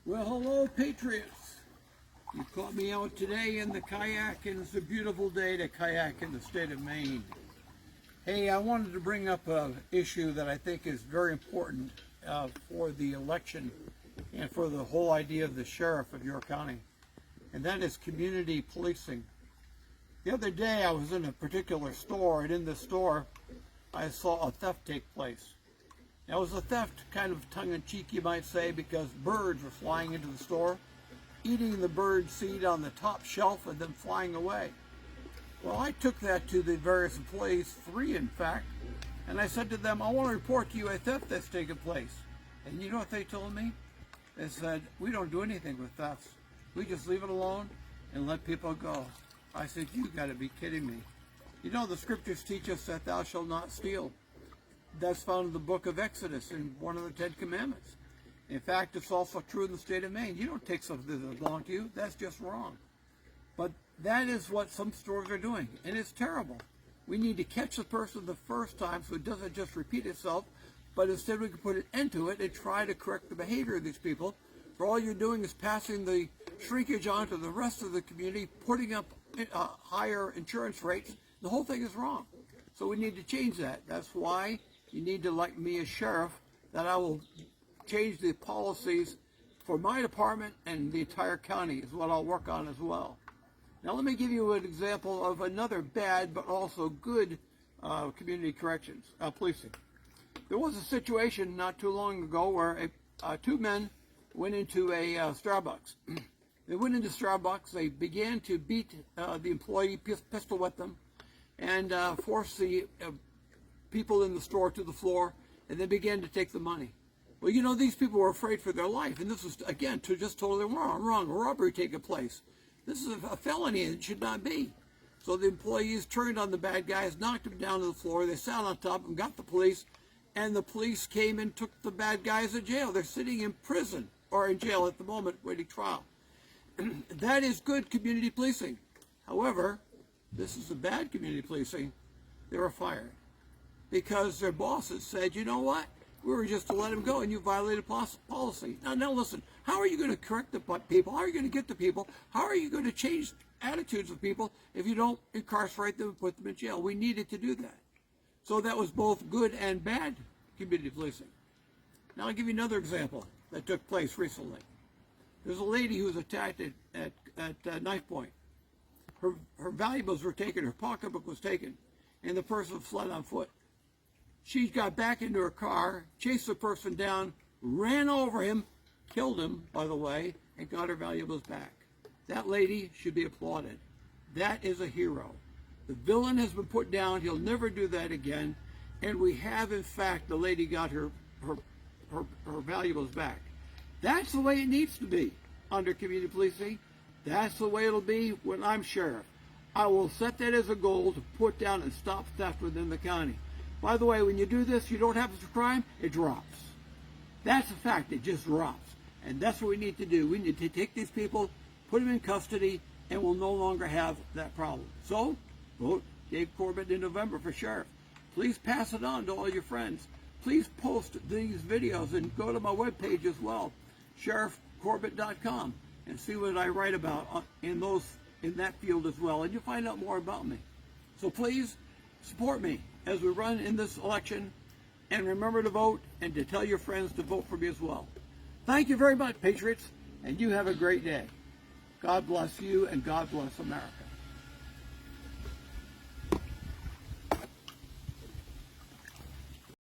Well, hello, Patriots. You caught me out today in the kayak, and it's a beautiful day to kayak in the state of Maine. Hey, I wanted to bring up an issue that I think is very important for the election and for the whole idea of the sheriff of York County, and that is community policing. The other day I was in a particular store, and in the store I saw a theft take place. Now, it was a theft kind of tongue-in-cheek, you might say, because birds were flying into the store, eating the bird seed on the top shelf and then flying away. Well, I took that to the various employees, 3 in fact, and I said to them, I want to report to you a theft that's taken place. And you know what they told me? They said, we don't do anything with thefts. We just leave it alone and let people go. I said, you got to be kidding me. You know, the scriptures teach us that thou shalt not steal. That's found in the book of Exodus in one of the 10 Commandments. In fact, it's also true in the state of Maine. You don't take something that belongs to you. That's just wrong. But that is what some stores are doing, and it's terrible. We need to catch the person the first time so it doesn't just repeat itself, but instead we can put an end to it and try to correct the behavior of these people. For all you're doing is passing the shrinkage on to the rest of the community, putting up higher insurance rates. The whole thing is wrong. So we need to change that. That's why you need to elect me as sheriff, that I will change the policies for my department and the entire county is what I'll work on as well. Now let me give you an example of another bad but also good community corrections, policing. There was a situation not too long ago where 2 men went into a Starbucks. They went into Starbucks, they began to beat the employee, pistol whip them, and force the people in the store to the floor, and they began to take the money. Well, you know, these people were afraid for their life, and this was, again, just totally wrong. A robbery taking place. This is a felony, and it should not be. So the employees turned on the bad guys, knocked them down to the floor, they sat on top of them, got the police, and the police came and took the bad guys to jail. They're sitting in prison, or in jail at the moment, waiting trial. That is good community policing. However, this is the bad community policing. They were fired because their bosses said, you know what? We were just to let him go, and you violated policy. Now listen, how are you going to correct the people? How are you going to get the people? How are you going to change attitudes of people if you don't incarcerate them and put them in jail? We needed to do that. So that was both good and bad community policing. Now I'll give you another example that took place recently. There's a lady who was attacked at knife point. Her valuables were taken, her pocketbook was taken, and the person fled on foot. She got back into her car, chased the person down, ran over him, killed him, by the way, and got her valuables back. That lady should be applauded. That is a hero. The villain has been put down. He'll never do that again. And we have, in fact, the lady got her valuables back. That's the way it needs to be under community policing. That's the way it'll be when I'm sheriff. I will set that as a goal to put down and stop theft within the county. By the way, when you do this, you don't have a crime, it drops. That's a fact, it just drops. And that's what we need to do. We need to take these people, put them in custody, and we'll no longer have that problem. So, vote Dave Corbett in November for sheriff. Please pass it on to all your friends. Please post these videos and go to my webpage as well, sheriffcorbett.com, and see what I write about in that field as well, and you'll find out more about me. So please support me as we run in this election, and remember to vote and to tell your friends to vote for me as well. Thank you very much, Patriots, and you have a great day. God bless you, and God bless America.